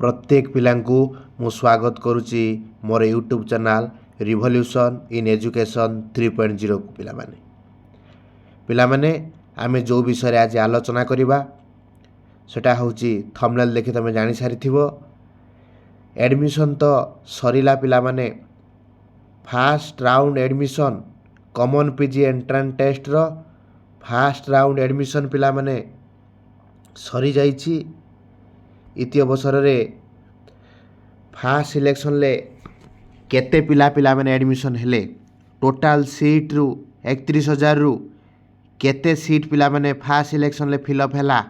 प्रत्येक पिलांकु मु स्वागत करुच्ची मोर YouTube channel revolution in education 3.0 को पिलामाने आमे जो विषय आज आलोचना करिबा सेटा होची थंबनेल देखि तमे जानि सारिथिबो। एडमिशन तो सरिला पिलामाने first round admission common PG entrance test रो फास्ट राउंड एडमिशन पिलामाने सरी जाइछि। इति अवसर रे फास्ट सिलेक्शन ले केते पिला माने एडमिशन हेले टोटाल सीट रु 31,000 रु केते सीट पिला माने फास्ट सिलेक्शन ले फिलअप हैला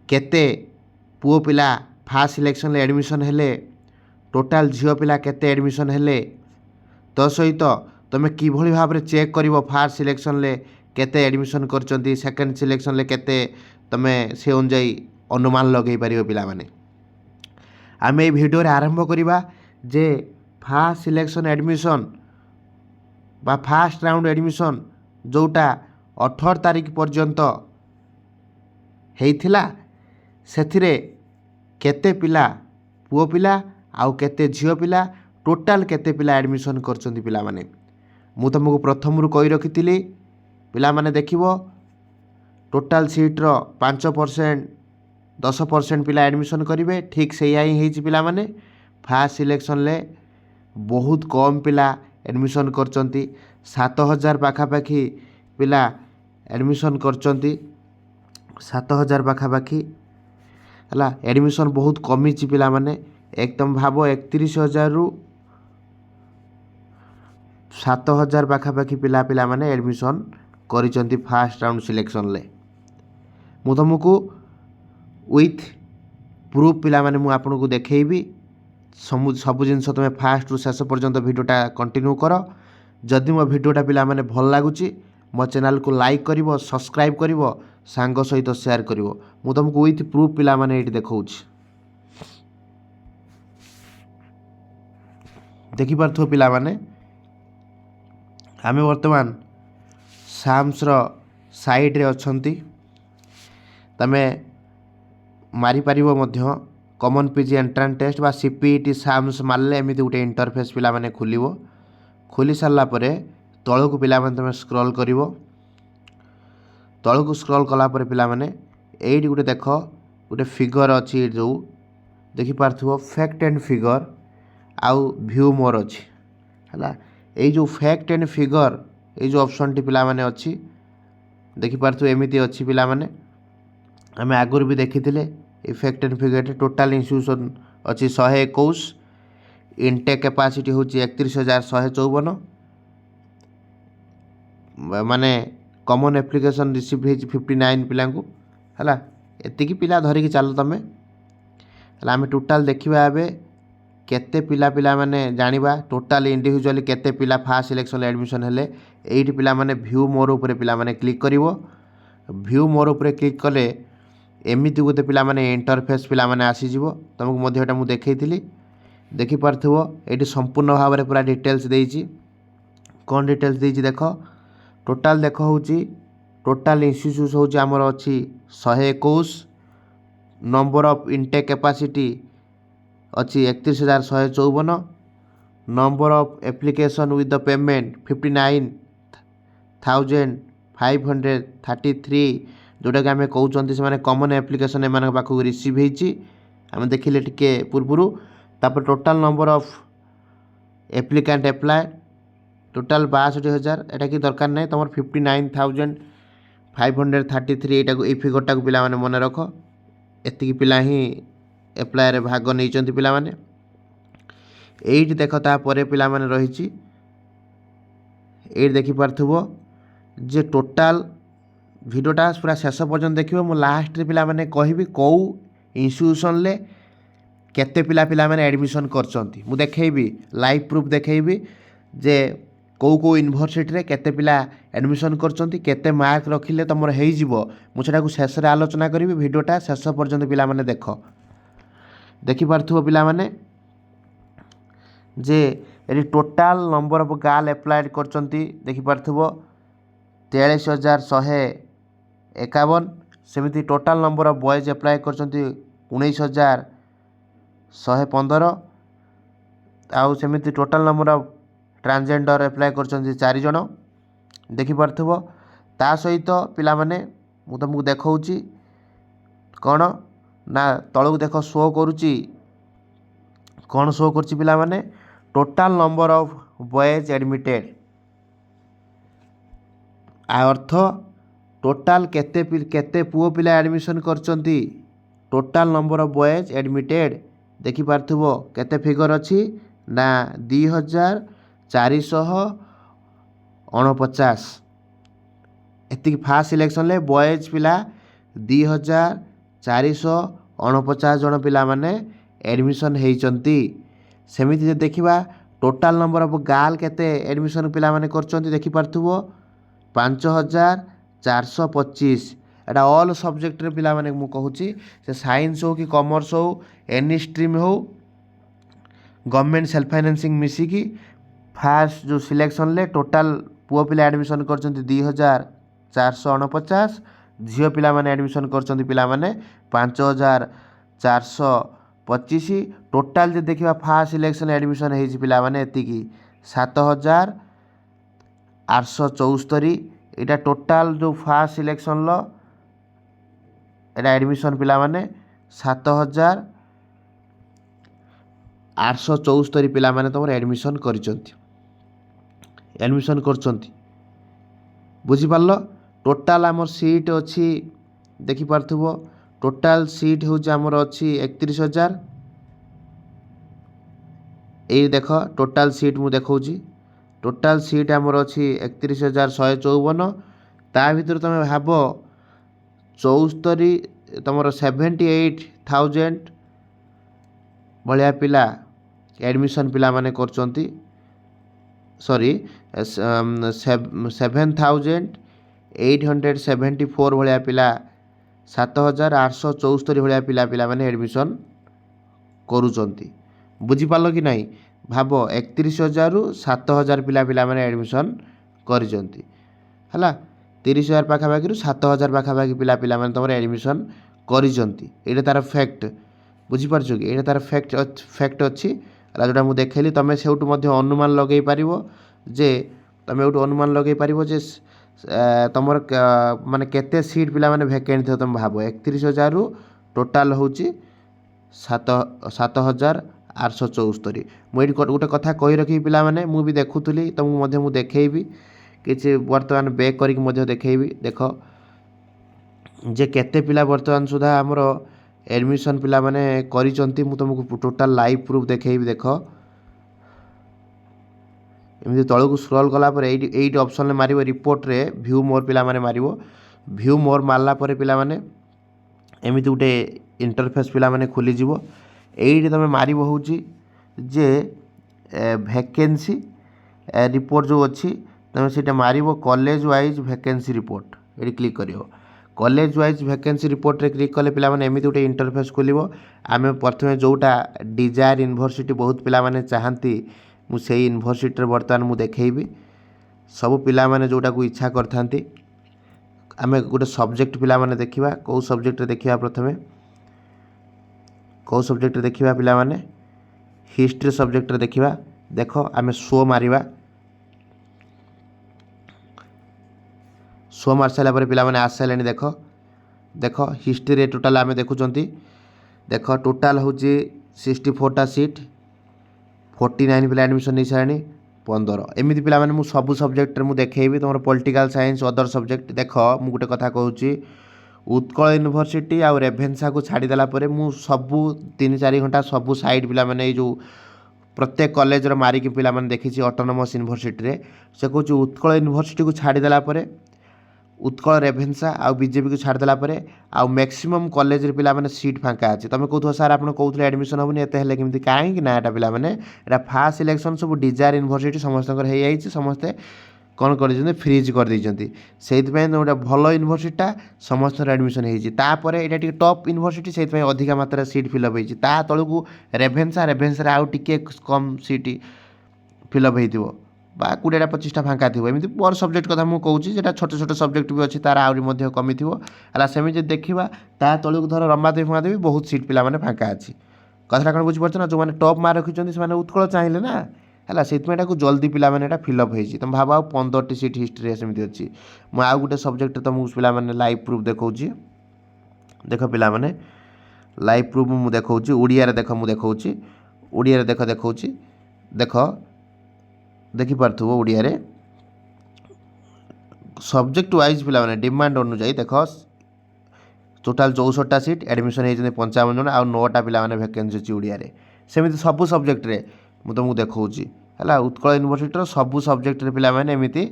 केते पुओ पिला फास्ट सिलेक्शन ले एडमिशन हेले टोटाल झियो पिला केते एडमिशन हेले तो सहित तमे किभली भाबरे चेक करिवो फास्ट सिलेक्शन ले केते एडमिशन करचंती सेकंड सिलेक्शन ले केते तमे से अनुଯାयी अनुमान लगे पारिबो पिला माने। आमे भिडियो रे आरंभ करिबा जे फास्ट सिलेक्शन एडमिशन बा फास्ट राउंड एडमिशन जोटा 18 तारिख पर्यंत हेइथिला सेथिरे केते पिला पुओ पिला आउ केते झियो पिला टोटाल केते पिला एडमिशन करचंती पिला माने। मु तुमको प्रथम रु कहि रखिथिली पिला माने देखिबो टोटाल सीट रो 5% 10% पिला एडमिशन करिवे ठीक से ही हेइछि पिला माने। फास्ट सिलेक्शन ले बहुत कम पिला एडमिशन करचंती 7,000 पाखापाखी पिला एडमिशन करचंती 7,000 पाखापाखी हला एडमिशन बहुत कमिछि पिला माने। एकदम भाबो 31,000 रु 7,000 पाखापाखी पिला माने एडमिशन करिचंती फास्ट राउंड सिलेक्शन ले। मु तुमको विथ प्रूफ पिला माने मु आपन को देखैबी सब जिनस तुम फास्ट रु शेष पर्यंत भिडियोटा कंटिन्यू कर। जदि मो भिडियोटा पिला माने भल लागुची मो चैनल को लाइक करिवो सब्सक्राइब करिवो सांग सहित शेयर करिवो। मु तुमको विथ प्रूफ पिला माने एटी देखौची देखि पारथो पिला माने। आमे वर्तमान साम्स रो साइड रे अछंती तमे मारी पारिबो मध्य कॉमन पीजी एंट्रेंस टेस्ट बा सीपीटी साम्स मारले एमिति गुटे इंटरफेस पिला माने खुलिबो। खुली सारला परे तळको पिला माने तमे स्क्रॉल करिवो। तळको स्क्रॉल कला परे पिला माने एडी गुटे देखो गुटे फिगर अछि जो देखि पारथुबो फैक्ट एंड फिगर आउ व्यू मोर अछि हला। ए जो फैक्ट एंड फिगर ए जो ऑप्शन टी पिला माने अछि देखि पारथु एमिति अछि पिला माने। आमे आगुर भी देखिथिले effect and figure total institution अछि 121 इनटेक कैपेसिटी होची 31,154 माने कॉमन एप्लीकेशन रिसीव हेची 59 पिला को हला। एति की पिला धरि की चालो तमे हला। आमे टोटाल देखिबा आबे केते पिला माने जानिबा टोटाल इंडिविजुअली केते पिला फास्ट सिलेक्शन एडमिशन हेले एठी पिला माने व्यू मोर ऊपर पिला माने क्लिक करिवो। व्यू मोर ऊपर क्लिक कले एमिति गोते पिला माने इंटरफेस पिला माने आसी जिवो। तुमको मध्ये एटा मु देखैथिली देखि पारथुबो एठी संपूर्ण भाव रे पूरा डिटेल्स देइछि। कोन डिटेल्स देइछि देखो टोटाल देखो होची टोटाल इंस्टीट्यूट होची हमर अछि 121 नंबर ऑफ इनटेक कैपेसिटी अछि 31,154 number of application with the payment 59,533 जोटा कि आमे कहउचंती से माने कॉमन एप्लीकेशन एमान पाखु रिसीव हेची आमे देखिले टिके पुरपुरु। तापर total number of applicant apply total 62,000 एटा की दरकार नै तमर 59,533 एटा को ए फिगर टा को पिला माने मन रखो एति की पिला ही अप्लाई रे भाग नै चंती पिला माने। एठी देखो ता परे पिला माने रहिची एठी देखि पारथुबो जे टोटाल भिडियोटा पूरा शेष पर्यंत देखिबो। मु लास्ट रे पिला माने कहिबी को इंस्टीट्यूशन ले केते पिला माने एडमिशन करचंती मु देखैबी लाइव प्रूफ देखैबी जे को यूनिवर्सिटी रे केते पिला एडमिशन करचंती केते मार्क रखिले तमर हेइ जिवो। मु सेटा को शेष रे आलोचना करिवि भिडियोटा शेष पर्यंत पिला माने देखो देखि पारथुबो पिला माने जे एटी total number of girl applied करचंती देखि पारथुबो 43,151 सेमिति total number of boys apply करचंती 19,000 115 आउ सेमिति total number of transgender apply करछन्ती 4 जण देखि पारथबो ता सहित पिला माने मु तुमको देखाउची कौन ना तळକୁ देख शो करूची कौन शो करची पिला माने total number of boys admitted आ अर्थ टोटाल केते पुओ पिला एडमिशन करचंती total number of boys admitted देखि पारथबो केते फिगर अछि ना 2449 एति फास्ट सिलेक्शन ले बॉयज पिला 2449 जन पिला माने एडमिशन हेइचंती सेमिति जे देखिबा टोटाल नंबर ऑफ गर्ल केते एडमिशन पिला माने करचंती देखि पारथबो 5425 एटा ऑल सब्जेक्ट रे पिला माने मु कहूची से साइंस हो कि कॉमर्स हो एनी स्ट्रीम हो गवर्नमेंट सेल्फ फाइनेंसिंग मिसी की फास्ट जो सिलेक्शन ले टोटाल पुओ पिला एडमिशन करचंती 2449 झियो पिला माने एडमिशन करचंती पिला माने 5425 टोटाल जे देखिबा फास्ट सिलेक्शन एडमिशन हेजी पिला माने एति की 7874 एटा टोटाल जो फास्ट सिलेक्शन लो एटा एडमिशन पिला माने 7874 पिला माने तमर एडमिशन करचंती बुझी पारलो टोटाल आमर सीट अछि देखि पारथबो टोटाल सीट होउछ आमर अछि 31000 ए देख टोटाल सीट मु देखौची टोटाल सीट आमर अछि 31154 ता भीतर तमे भाबो 74 तमर 78000 भलिया पिला एडमिशन पिला माने करचंती सॉरी 7874 भलिया पिला 7874 भलिया पिला माने एडमिशन करूचंती बुझी पालो कि नहीं भाबो 31000 रु 7000 पिला माने एडमिशन करिचंती हला 30000 पाखा बाकी रु 7000 पाखा बाकी पिला माने तमर एडमिशन करिचंती एटा तार फैक्ट बुझी पारछो कि एटा तार फैक्ट अछि अला जोटा मु देखैली तमे सेउटु मध्ये अनुमान लगै पारिबो जे तमे उटु अनुमान लगै पारिबो जे तमर माने केते सीट पिला माने वैकेंट थे तमे भाबो 31000 रु टोटाल होची 7874 मुझे गोटे कथा कही रखी पिला माने मु भी देखुली तुमको मध्य मु देखैबी किछि वर्तमान बैक करिक मध्य देखैबी देख जे केते पिला वर्तमान सुधा हमर एडमिशन पिला माने करिचंती मु तुमको टोटाल लाइव प्रूफ देखैबी देख एमि तळକୁ स्क्रॉल कला पर एट ऑप्शन ले मारिबो रिपोर्ट रे व्यू मोर पिला माने मारिबो व्यू मोर मारला पर पिला माने एमिति उटे इंटरफेस पिला माने खुली जीवो एइट तमे मारिबो होउची जे वैकेंसी रिपोर्ट जो अछि तमे सेटा मारिबो कॉलेज वाइज वैकेंसी रिपोर्ट एडी क्लिक करियो कॉलेज वाइज वैकेंसी रिपोर्ट रे क्लिक कले पिला माने एमिति उटे इंटरफेस खुलिबो आमे प्रथमे जोटा डिजायर यूनिवर्सिटी बहुत पिला माने चाहंती मु सेही यूनिवर्सिटी रे वर्तमान मु देखैबी सब पिला माने जोटा को इच्छा करथांती आमे गोटे सब्जेक्ट पिला माने देखिबा को सब्जेक्ट रे देखिबा प्रथमे को सब्जेक्ट रे देखिबा पिला माने हिस्ट्री सब्जेक्ट रे देखिबा देखो आमे शो मारिबा शो मार साला पर पिला माने आसलेनी देखो देखो हिस्ट्री रे टोटल आमे देखुचंती देखो टोटल होची 64 टा सीट 49 पिला एडमिशन नै सारणी 15 एमिति पिला माने मु सब सब्जेक्ट रे मु देखैबी तमर पॉलिटिकल साइंस अदर सब्जेक्ट देखो मु गुटे कथा कहूची उत्कल यूनिवर्सिटी आ रेभेन्सा को छाड़ी देला परे मु सबु 3-4 घंटा सबु साइड पिला माने जो प्रत्येक कॉलेज रो मारी के पिला माने देखिछि ऑटोनोमस यूनिवर्सिटी रे से कहूची उत्कल यूनिवर्सिटी को छाड़ी देला परे उत्कल रेभेन्सा आ बीजेपी को छाड़ देला परे आ मैक्सिमम कॉलेज रे पिला माने सीट फांका अछि तमे कहथो सर आपण कहथले एडमिशन होबनी एते हेले केमति काहे कि ना एटा पिला माने एटा फास्ट सिलेक्शन सब डिजायर यूनिवर्सिटी समस्त कर हे आइछि समस्त कोन कर दिजंती फ्रीज कर दिजंती सेति पय ओटा भलो यूनिवर्सिटी समस्त एडमिशन हेछि ता परे एटा टिके टॉप यूनिवर्सिटी सेति पय अधिका मात्रा सीट फिलअप हेछि ता तळकू रेभेन्सा रे आउ टिके कम सीट फिलअप हेतिबो बा 20-25 फांका थी एमती पर सब्जेक्ट कथा मुझे कहूँ जेटा छोट छोट सब्जेक्ट भी अच्छी तार आहरी कमी थी है सेमि देखा ता तलू धर रमादेवी फमादेवी बहुत सीट पिला माने फांका अच्छी कथा कौन बुझीपार ना जो मैंने टॉप मार्क रखिंट से उत्कल चाहिए ना है से जल्दी पाने फिलअप हो तुम भाव 15टी सीट हिस्ट्री सेमती अच्छी मुझे आउ गोटे सब्जेक्ट तुमको पे लाइव प्रूफ देखा देख पे लाइव प्रूफ मुझे देखा ओडिया देख मुझे देखा ओडिया देख देखा देख देखिपार ओडिया सब्जेक्ट वाइज पे डिमांड अनुजाई देख टोटाल 64टा सीट एडमिशन होती 55 जन आउ 9टा पे भैकेन्सी अच्छी ओडिया सेमती सबू सब्जेक्ट मुझे तुमको देखा है उत्कल यूनिवर्सिटी सबू सब्जेक्ट पे एमती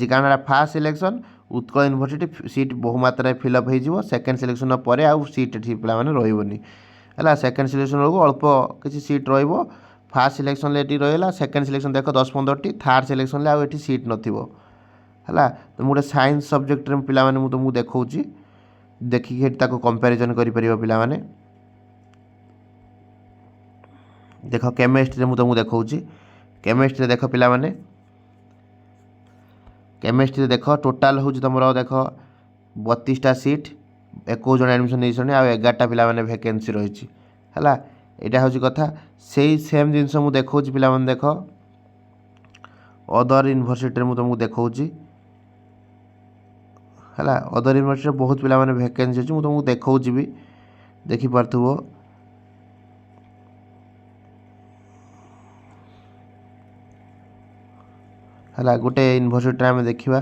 कारण first selection Utkal university seat बहुमात्रा फिलअप हो सेकेंड सिलेक्शन पर आउ सीट पे रही है सेकेंड सिलेक्शन बेलू अल्प किसी सीट फास्ट सिलेक्शन रहा सेकेंड सिलेक्शन देख 10-15टी थर्ड सिलेक्शन आउ सीट नथिबो है तो गोटे साइंस सब्जेक्ट पे तुमको देखा देखिए कंपैरिजन करि परिबो पिला माने देख केमिस्ट्री मुझे तुमको देखा केमिस्ट्री देख पिला माने केमिस्ट्री देख टोटाल हूँ तुम देख 32टा सीट 21 जन एडमिशन नहीं आ 11टा पे भैकेन्सी रही है यहाँ हूँ कथा से सेम जिनस मुझे देखा पिला देख अदर यूनिवर्सिटी मुझे तुमको देखा है अदर यूनिवर्सिटी बहुत पिला भैकेन्सी अच्छी मुझे तुमको देखा भी देखिपार है गोटे यूनिवर्सिटी आम देखा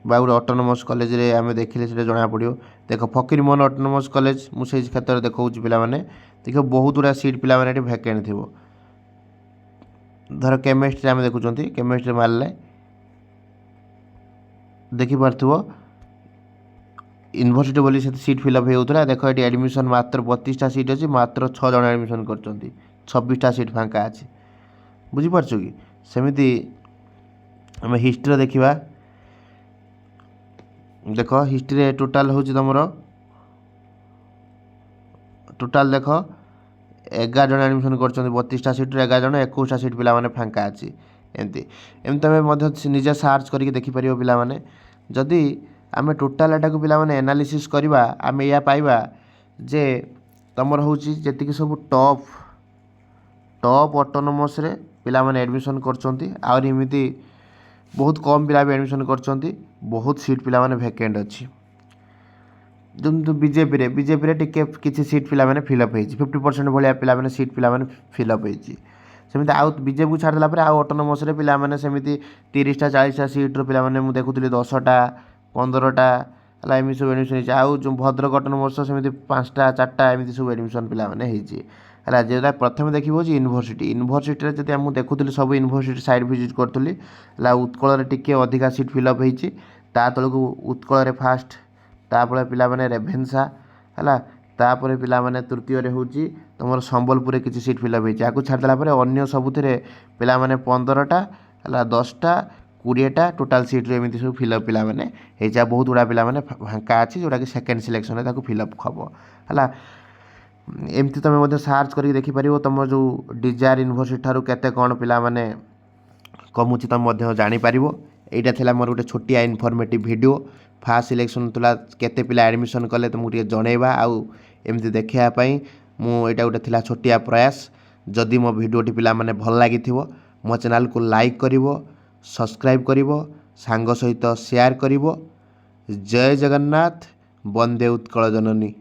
गोटे ऑटोनोमस कॉलेज रे आम देखिले से जना पड़ो देख फकीरमोहन ऑटोनोमस कॉलेज मुझे क्षेत्र में देखा पे देख बहुत गुड़ा सीट पे भैकेंट थी धर केमिस्ट्री आम देखुं केमिस्ट्री मारे देखिपार यूनिवर्सिटी बोली से सीट फिलअप होता देख ये एडमिशन मात्र 32टा सीट अच्छी मात्र 6 जन एडमिशन कर 26टा सीट फांका अच्छी बुझीपार कि सेमती आम हिस्ट्री देखा देख हिस्ट्री टोटाल हूँ तुम टोटाल देख 11 जन एडमिशन कर 32टा सीट 11 जन 21टा सीट पे फांका अच्छी एमती एमती तुम निजे सर्च करके देखिपर पे जदि आम टोटाल एटा को पे एनालिसिस करवा आम या पाइबा जे तुमर हूँ जी सब टॉप टॉप ऑटोनोमस रे पिला माने एडमिशन करमती बहुत कम पिला भी एडमिशन कर बहुत सीट पिला माने भैकेंट अच्छी जो बीजेपी टिके किसी सीट पिला माने फिलअप हो 50% भाया पिला सीट पिला माने फिलअप होमती आउ बीजेपी को छाड़देला आउ ऑटोनोमस रे पिला माने सेमती 30टा 40टा सीट्र पिला माने मु देखुली 10टा 15टा है एमती सब एडमिशन आउ जो भद्रक ऑटोनोमस सेमती 5टा 4टा एमती सब एडमिशन पिला माने है जो प्रथम देखो यूनिवर्सिटी यूनिवर्सिटी जब मुझे देखुली सब यूनिवर्सिटी साइड विजिट करी उत्कल टिके अधिका सीट फिलअप होती तलू उत्कल फास्ट तापर पिला माने रेभेन्सा है तापर पिला माने तृतीय हूँ तुम संबलपुर किसी सीट फिलअप होती या छाड़देला अन्य सबुथिरे पिला माने 15टा है 10टा 20टा टोटाल सीट्रे एमती सब फिलअप पिला माने बहुत गुड़ा पिला माने फांका अच्छी जोटा कि सेकेंड सिलेक्शन में फिलअप हम है एमती तुम सर्च करके देखिपर तुम जो डिजायर यूनिवर्सिटी ठारू केते कौन पिला माने कमुची तुम जापर यहाँ था मोर गोटे छोटिया इनफॉर्मेटिव वीडियो फास्ट सिलेक्शन तुला केते पिला एडमिशन कले तुमको टे जनइबा आउ एमती देखापी मुझा गोटे थिला छोटिया प्रयास जदि मो वीडियोटी पिला माने भल लगी मो चैनल को लाइक कर सब्सक्राइब कर सांग सहित शेयर कर जय जगन्नाथ वंदे उत्कल जननी।